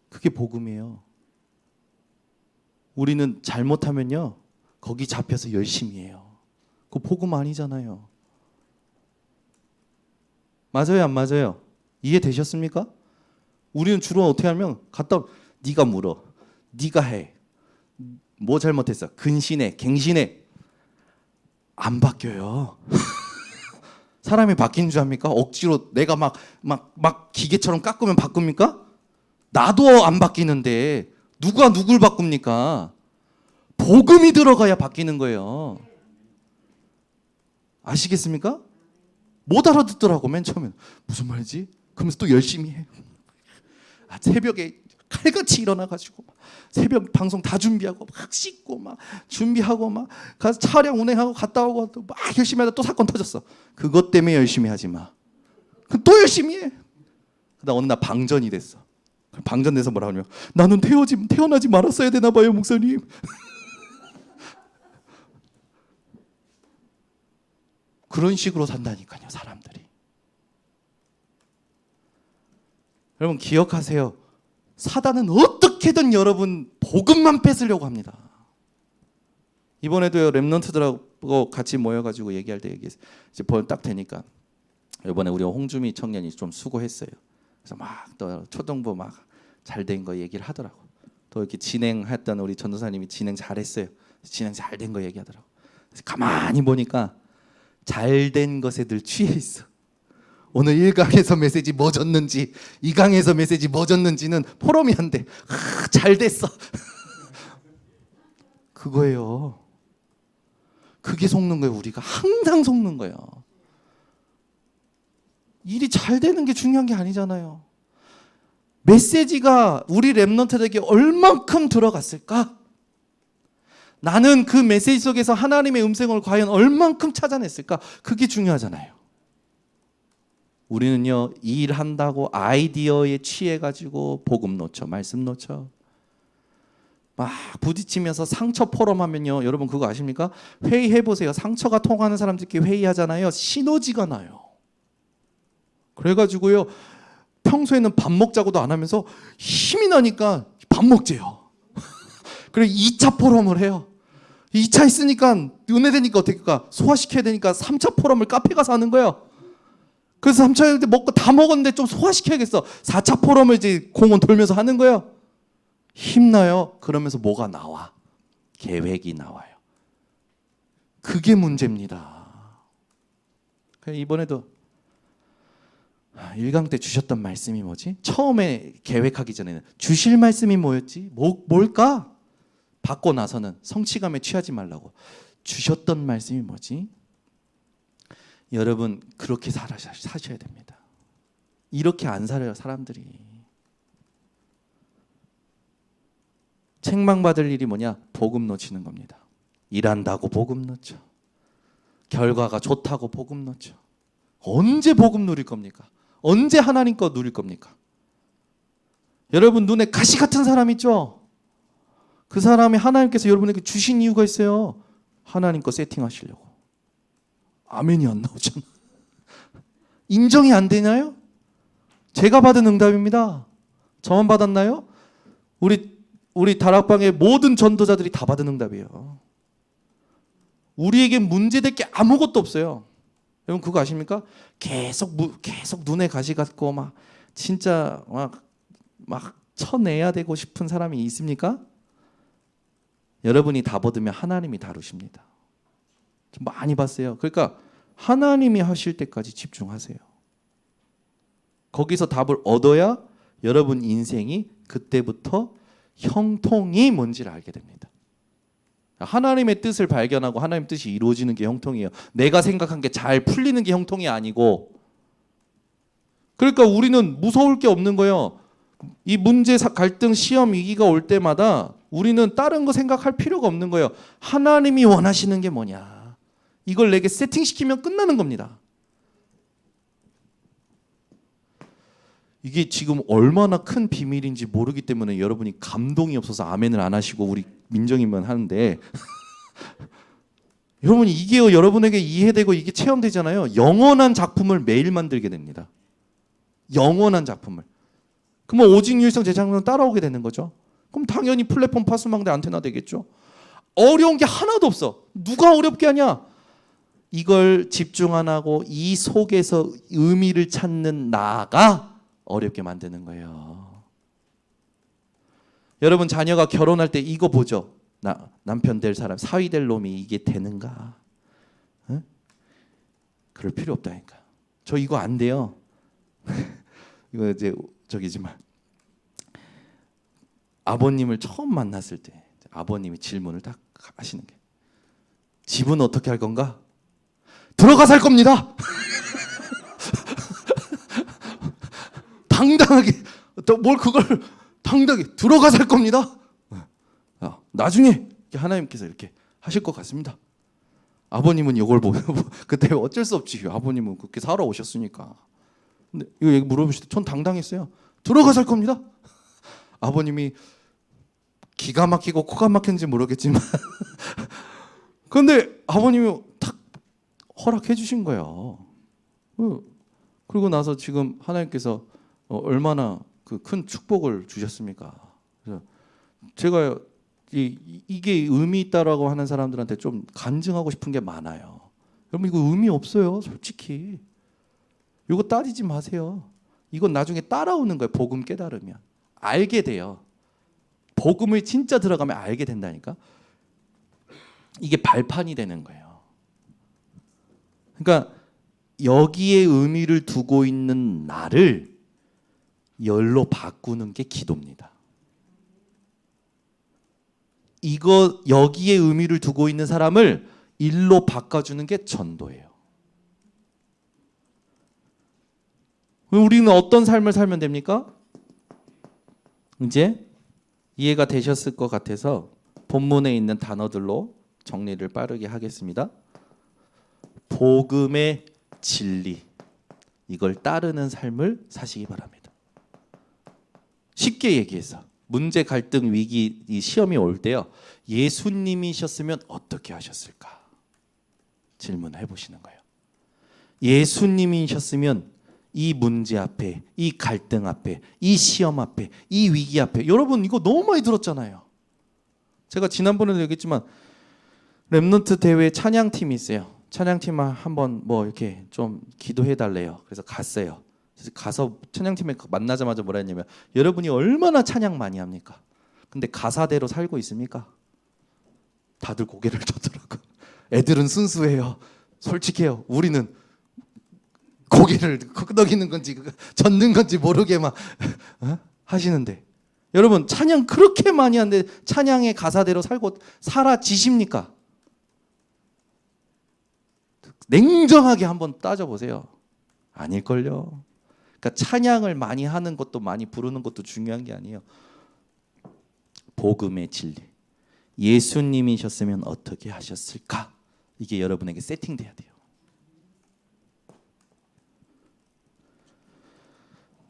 그게 복음이에요. 우리는 잘못하면요, 거기 잡혀서 열심히 해요. 그거 복음 아니잖아요. 맞아요, 안 맞아요? 이해되셨습니까? 우리는 주로 어떻게 하면 갔다 네가 물어, 네가 해. 뭐 잘못했어? 근신해, 갱신해. 안 바뀌어요. 사람이 바뀌는 줄 압니까? 억지로 내가 막 기계처럼 깎으면 바꿉니까? 나도 안 바뀌는데 누가 누굴 바꿉니까? 복음이 들어가야 바뀌는 거예요. 아시겠습니까? 못 알아듣더라고. 맨 처음엔 무슨 말이지? 그러면서 또 열심히 해. 새벽에 칼같이 일어나가지고 새벽 방송 다 준비하고 막 씻고 막 준비하고 막 가서 차량 운행하고 갔다 오고 또 막 열심히 하다 또 사건 터졌어. 그것 때문에 열심히 하지 마. 또 열심히 해. 그다음 어느 날 방전이 됐어. 방전돼서 뭐라 하냐면 나는 태어나지 말았어야 되나 봐요, 목사님. 그런 식으로 산다니까요, 사람들이. 여러분 기억하세요. 사단은 어떻게든 여러분 복음만 뺏으려고 합니다. 이번에도요, 렘넌트들하고 같이 모여가지고 얘기할 때 얘기했어요. 이제 딱 되니까 이번에 우리 홍주미 청년이 좀 수고했어요. 그래서 막 또 초등부 막 잘 된 거 얘기를 하더라고. 또 이렇게 진행했던 우리 전도사님이 진행 잘했어요. 진행 잘 된 거 얘기하더라고. 그래서 가만히 보니까 잘 된 것에 늘 취해 있어. 오늘 1강에서 메시지 뭐 줬는지 2강에서 메시지 뭐 줬는지는 포럼이 한대. 잘 됐어. 그거예요. 그게 속는 거예요. 우리가 항상 속는 거예요. 일이 잘 되는 게 중요한 게 아니잖아요. 메시지가 우리 렘넌트들에게 얼만큼 들어갔을까? 나는 그 메시지 속에서 하나님의 음성을 과연 얼만큼 찾아냈을까? 그게 중요하잖아요. 우리는요, 일한다고 아이디어에 취해가지고 복음 놓쳐, 말씀 놓쳐. 막 부딪히면서 상처 포럼하면요, 여러분 그거 아십니까? 회의해보세요. 상처가 통하는 사람들끼리 회의하잖아요. 시너지가 나요. 그래가지고요, 평소에는 밥 먹자고도 안 하면서 힘이 나니까 밥 먹재요. 그래 2차 포럼을 해요. 2차 있으니까 은혜되니까 어떻게 할까? 소화시켜야 되니까 3차 포럼을 카페 가서 하는 거예요. 그래서 3차 먹고 다 먹었는데 좀 소화시켜야겠어. 4차 포럼을 이제 공원 돌면서 하는 거예요. 힘나요. 그러면서 뭐가 나와? 계획이 나와요. 그게 문제입니다. 이번에도 1강 때 주셨던 말씀이 뭐지? 처음에 계획하기 전에는 주실 말씀이 뭐였지? 뭘까? 받고 나서는 성취감에 취하지 말라고 주셨던 말씀이 뭐지? 여러분 그렇게 사셔야 됩니다. 이렇게 안 살아요 사람들이. 책망받을 일이 뭐냐? 복음 놓치는 겁니다. 일한다고 복음 놓쳐. 결과가 좋다고 복음 놓쳐. 언제 복음 누릴 겁니까? 언제 하나님 거 누릴 겁니까? 여러분 눈에 가시 같은 사람 있죠? 그 사람이 하나님께서 여러분에게 주신 이유가 있어요. 하나님 거 세팅하시려고. 아멘이 안 나오잖아. 인정이 안 되나요? 제가 받은 응답입니다. 저만 받았나요? 우리 다락방의 모든 전도자들이 다 받은 응답이에요. 우리에게 문제될 게 아무것도 없어요. 여러분 그거 아십니까? 계속 눈에 가시 같고 막 진짜 막 쳐내야 되고 싶은 사람이 있습니까? 여러분이 다 받으면 하나님이 다루십니다. 좀 많이 봤어요. 그러니까 하나님이 하실 때까지 집중하세요. 거기서 답을 얻어야 여러분 인생이 그때부터 형통이 뭔지를 알게 됩니다. 하나님의 뜻을 발견하고 하나님 뜻이 이루어지는 게 형통이에요. 내가 생각한 게 잘 풀리는 게 형통이 아니고. 그러니까 우리는 무서울 게 없는 거예요. 이 문제, 갈등, 시험, 위기가 올 때마다 우리는 다른 거 생각할 필요가 없는 거예요. 하나님이 원하시는 게 뭐냐. 이걸 내게 세팅시키면 끝나는 겁니다. 이게 지금 얼마나 큰 비밀인지 모르기 때문에 여러분이 감동이 없어서 아멘을 안 하시고 우리 민정이만 하는데 여러분 이게 여러분에게 이해되고 이게 체험되잖아요. 영원한 작품을 매일 만들게 됩니다. 영원한 작품을. 그러면 오직 유일성 제작물은 따라오게 되는 거죠. 그럼 당연히 플랫폼 파수망대 안테나 되겠죠. 어려운 게 하나도 없어. 누가 어렵게 하냐? 이걸 집중 안 하고 이 속에서 의미를 찾는 나가 어렵게 만드는 거예요. 여러분 자녀가 결혼할 때 이거 보죠. 남편 될 사람, 사위 될 놈이 이게 되는가? 응? 그럴 필요 없다니까. 저 이거 안 돼요. 이거 이제 저기지만 아버님을 처음 만났을 때 아버님이 질문을 딱 하시는 게 집은 어떻게 할 건가? 들어가 살 겁니다. 당당하게 뭘 그걸 당당하게 들어가 살 겁니다. 나중에 하나님께서 이렇게 하실 것 같습니다. 아버님은 이걸 보고 그때 어쩔 수 없지. 아버님은 그렇게 살아오셨으니까. 근데 이거 얘기 물어보실 때 전 당당했어요. 들어가 살 겁니다. 아버님이 기가 막히고 코가 막혔는지 모르겠지만 그런데 아버님이 탁 허락해 주신 거예요. 그리고 나서 지금 하나님께서 얼마나 그 큰 축복을 주셨습니까? 그래서 제가 이게 의미 있다라고 하는 사람들한테 좀 간증하고 싶은 게 많아요. 여러분 이거 의미 없어요, 솔직히. 이거 따지지 마세요. 이건 나중에 따라오는 거예요. 복음 깨달으면 알게 돼요. 복음을 진짜 들어가면 알게 된다니까. 이게 발판이 되는 거예요. 그러니까 여기에 의미를 두고 있는 나를 열로 바꾸는 게 기도입니다. 이거 여기에 의미를 두고 있는 사람을 일로 바꿔주는 게 전도예요. 우리는 어떤 삶을 살면 됩니까? 이제 이해가 되셨을 것 같아서 본문에 있는 단어들로 정리를 빠르게 하겠습니다. 복음의 진리, 이걸 따르는 삶을 사시기 바랍니다. 쉽게 얘기해서 문제, 갈등, 위기, 이 시험이 올 때요. 예수님이셨으면 어떻게 하셨을까? 질문해 보시는 거예요. 예수님이셨으면 이 문제 앞에, 이 갈등 앞에, 이 시험 앞에, 이 위기 앞에, 여러분 이거 너무 많이 들었잖아요. 제가 지난번에도 얘기했지만 렘넌트 대회 찬양팀이 있어요. 찬양팀 한번 뭐 이렇게 좀 기도해 달래요. 그래서 갔어요. 그래서 가서 찬양팀에 만나자마자 뭐라 했냐면 여러분이 얼마나 찬양 많이 합니까? 근데 가사대로 살고 있습니까? 다들 고개를 젓더라고. 애들은 순수해요. 솔직해요. 우리는 고개를 끄덕이는 건지 젓는 건지 모르게 막 하시는데 여러분 찬양 그렇게 많이 하는데 찬양의 가사대로 살고 살아지십니까? 냉정하게 한번 따져보세요. 아닐걸요. 그러니까 찬양을 많이 하는 것도 많이 부르는 것도 중요한 게 아니에요. 복음의 진리. 예수님이셨으면 어떻게 하셨을까? 이게 여러분에게 세팅돼야 돼요.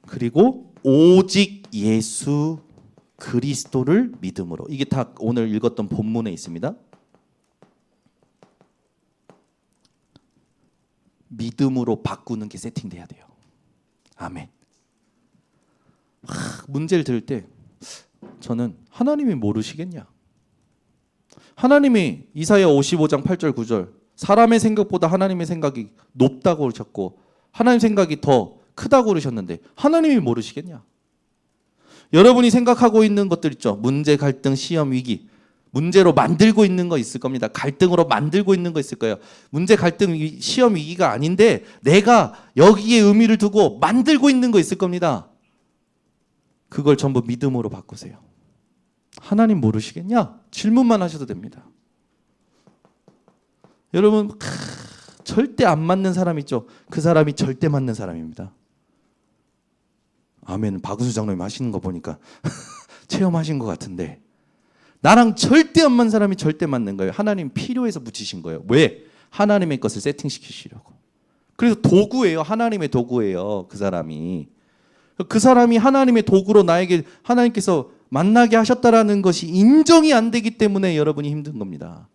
그리고 오직 예수 그리스도를 믿음으로. 이게 다 오늘 읽었던 본문에 있습니다. 믿음으로 바꾸는 게 세팅돼야 돼요. 아멘. 문제를 들을 때 저는 하나님이 모르시겠냐? 하나님이 이사야 55장 8절 9절 사람의 생각보다 하나님의 생각이 높다고 그러셨고 하나님 생각이 더 크다고 그러셨는데 하나님이 모르시겠냐? 여러분이 생각하고 있는 것들 있죠. 문제, 갈등, 시험, 위기. 문제로 만들고 있는 거 있을 겁니다. 갈등으로 만들고 있는 거 있을 거예요. 문제, 갈등, 시험, 위기가 아닌데 내가 여기에 의미를 두고 만들고 있는 거 있을 겁니다. 그걸 전부 믿음으로 바꾸세요. 하나님 모르시겠냐? 질문만 하셔도 됩니다. 여러분 절대 안 맞는 사람 있죠. 그 사람이 절대 맞는 사람입니다. 아멘. 박우수 장로님 하시는 거 보니까 체험하신 것 같은데 나랑 절대 안 맞는 사람이 절대 맞는 거예요. 하나님 필요해서 붙이신 거예요. 왜? 하나님의 것을 세팅시키시려고. 그래서 도구예요. 하나님의 도구예요. 그 사람이. 그 사람이 하나님의 도구로 나에게 하나님께서 만나게 하셨다라는 것이 인정이 안 되기 때문에 여러분이 힘든 겁니다.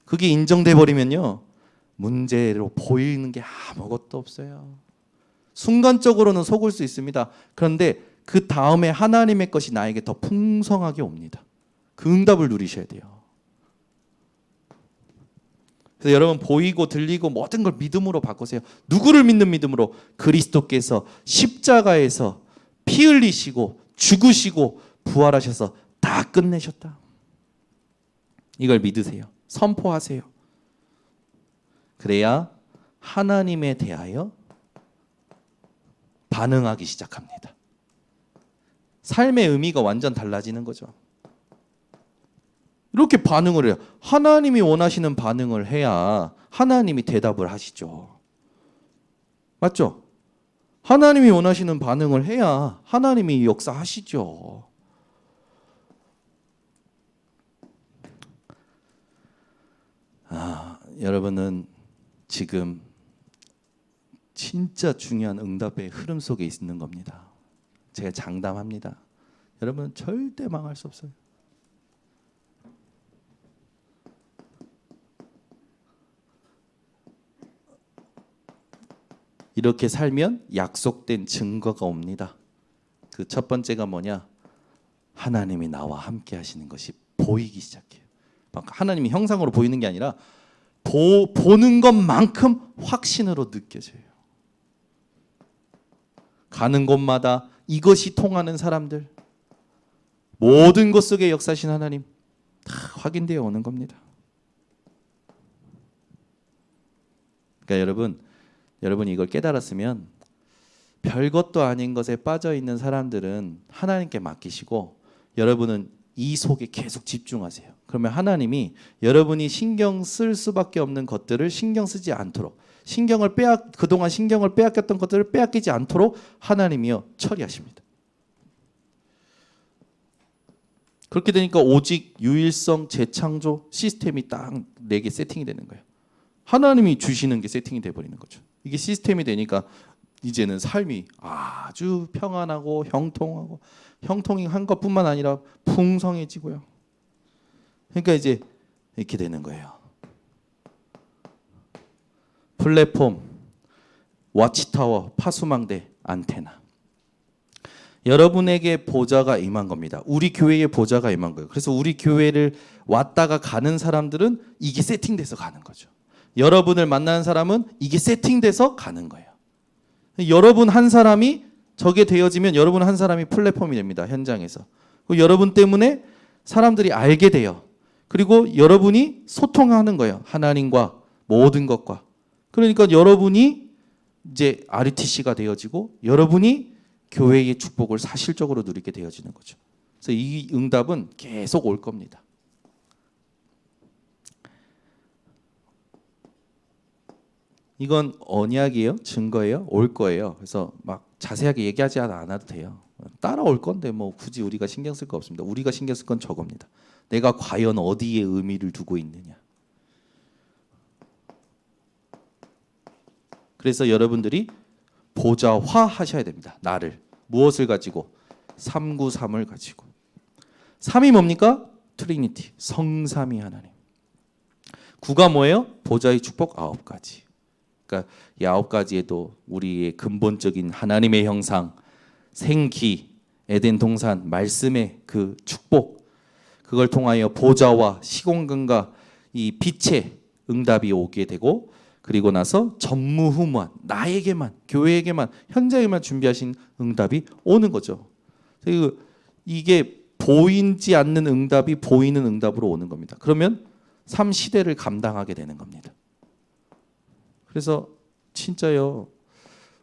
그게 인정돼 버리면요. 문제로 보이는 게 아무것도 없어요. 순간적으로는 속을 수 있습니다. 그런데 그 다음에 하나님의 것이 나에게 더 풍성하게 옵니다. 그 응답을 누리셔야 돼요. 그래서 여러분 보이고 들리고 모든 걸 믿음으로 바꾸세요. 누구를 믿는 믿음으로? 그리스도께서 십자가에서 피 흘리시고 죽으시고 부활하셔서 다 끝내셨다. 이걸 믿으세요. 선포하세요. 그래야 하나님에 대하여 반응하기 시작합니다. 삶의 의미가 완전 달라지는 거죠. 이렇게 반응을 해요. 하나님이 원하시는 반응을 해야 하나님이 대답을 하시죠. 맞죠? 하나님이 원하시는 반응을 해야 하나님이 역사하시죠. 여러분은 지금 진짜 중요한 응답의 흐름 속에 있는 겁니다. 제가 장담합니다. 여러분은 절대 망할 수 없어요. 이렇게 살면 약속된 증거가 옵니다. 그 첫 번째가 뭐냐? 하나님이 나와 함께 하시는 것이 보이기 시작해요. 하나님이 형상으로 보이는 게 아니라 보는 것만큼 확신으로 느껴져요. 가는 곳마다 이것이 통하는 사람들, 모든 것 속에 역사하신 하나님 다 확인되어 오는 겁니다. 그러니까 여러분이 이걸 깨달았으면 별것도 아닌 것에 빠져 있는 사람들은 하나님께 맡기시고 여러분은 이 속에 계속 집중하세요. 그러면 하나님이 여러분이 신경 쓸 수밖에 없는 것들을 신경 쓰지 않도록 그동안 신경을 빼앗겼던 것들을 빼앗기지 않도록 하나님이요 처리하십니다. 그렇게 되니까 오직 유일성 재창조 시스템이 딱 내게 세팅이 되는 거예요. 하나님이 주시는 게 세팅이 돼버리는 거죠. 이게 시스템이 되니까 이제는 삶이 아주 평안하고 형통이 한 것뿐만 아니라 풍성해지고요. 그러니까 이제 이렇게 되는 거예요. 플랫폼, 와치타워, 파수망대, 안테나. 여러분에게 보좌가 임한 겁니다. 우리 교회에 보좌가 임한 거예요. 그래서 우리 교회를 왔다가 가는 사람들은 이게 세팅돼서 가는 거죠. 여러분을 만나는 사람은 이게 세팅돼서 가는 거예요. 여러분 한 사람이 저게 되어지면 여러분 한 사람이 플랫폼이 됩니다. 현장에서. 여러분 때문에 사람들이 알게 돼요. 그리고 여러분이 소통하는 거예요. 하나님과 모든 것과. 그러니까 여러분이 이제 RTC가 되어지고 여러분이 교회의 축복을 사실적으로 누리게 되어지는 거죠. 그래서 이 응답은 계속 올 겁니다. 이건 언약이에요? 증거예요? 올 거예요. 그래서 막 자세하게 얘기하지 않아도 돼요. 따라올 건데 뭐 굳이 우리가 신경 쓸 거 없습니다. 우리가 신경 쓸 건 저겁니다. 내가 과연 어디에 의미를 두고 있느냐. 그래서 여러분들이 보좌화 하셔야 됩니다. 나를. 무엇을 가지고? 393을 가지고. 3이 뭡니까? 트리니티. 성삼위 하나님. 9가 뭐예요? 보좌의 축복 9가지. 그러니까 이 9가지에도 우리의 근본적인 하나님의 형상, 생기, 에덴 동산, 말씀의 그 축복, 그걸 통하여 보좌와 시공간과 이 빛의 응답이 오게 되고, 그리고 나서 전무후무한 나에게만, 교회에게만, 현장에만 준비하신 응답이 오는 거죠. 이게 보이지 않는 응답이 보이는 응답으로 오는 겁니다. 그러면 3시대를 감당하게 되는 겁니다. 그래서 진짜요,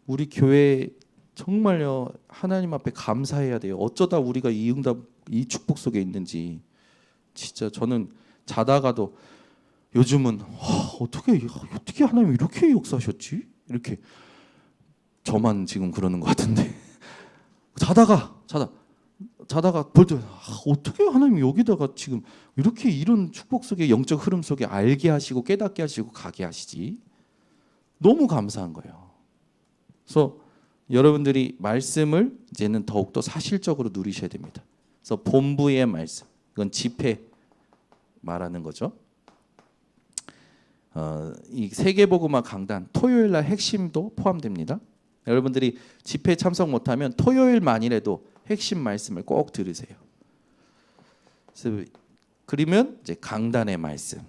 우리 교회 정말요, 하나님 앞에 감사해야 돼요. 어쩌다 우리가 이 응답, 이 축복 속에 있는지. 진짜 저는 자다가도 요즘은 어떻게 하나님 이렇게 역사하셨지? 이렇게 저만 지금 그러는 것 같은데 자다가 벌써 어떻게 하나님이 여기다가 지금 이렇게 이런 축복 속에, 영적 흐름 속에 알게 하시고 깨닫게 하시고 가게 하시지. 너무 감사한 거예요. 그래서 여러분들이 말씀을 이제는 더욱더 사실적으로 누리셔야 됩니다. 그래서 본부의 말씀, 이건 집회 말하는 거죠. 이 세계복음화 강단 토요일 날 핵심도 포함됩니다. 여러분들이 집회 참석 못하면 토요일만이라도 핵심 말씀을 꼭 들으세요. 그러면 이제 강단의 말씀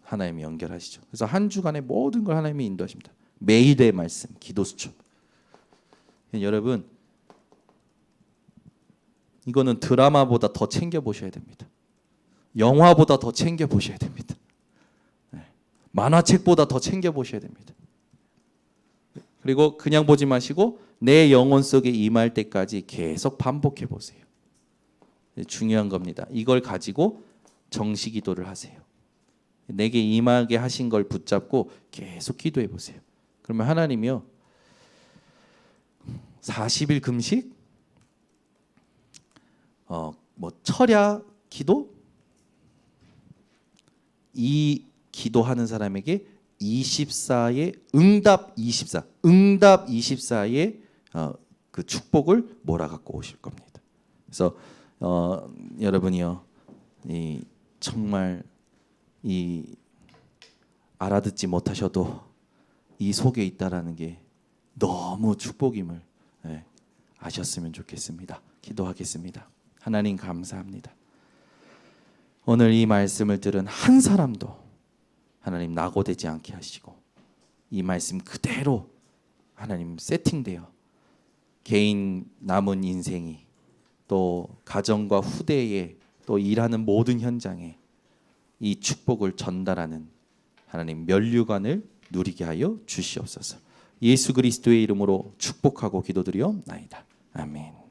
하나님이 연결하시죠. 그래서 한 주간의 모든 걸 하나님이 인도하십니다. 매일의 말씀, 기도 수첩. 여러분, 이거는 드라마보다 더 챙겨 보셔야 됩니다. 영화보다 더 챙겨 보셔야 됩니다. 만화책보다 더 챙겨 보셔야 됩니다. 그리고 그냥 보지 마시고 내 영혼 속에 임할 때까지 계속 반복해 보세요. 중요한 겁니다. 이걸 가지고 정시 기도를 하세요. 내게 임하게 하신 걸 붙잡고 계속 기도해 보세요. 그러면 하나님이요, 40일 금식, 철야 기도, 이 기도하는 사람에게 24의 응답 24의 그 축복을 몰아갖고 오실 겁니다. 그래서 여러분이요, 정말 알아듣지 못하셔도 이 속에 있다라는 게 너무 축복임을 아셨으면 좋겠습니다. 기도하겠습니다. 하나님 감사합니다. 오늘 이 말씀을 들은 한 사람도 하나님 낙오되지 않게 하시고, 이 말씀 그대로 하나님 세팅되어 개인 남은 인생이, 또 가정과 후대에, 또 일하는 모든 현장에 이 축복을 전달하는 하나님 면류관을 누리게 하여 주시옵소서. 예수 그리스도의 이름으로 축복하고 기도드리옵나이다. 아멘.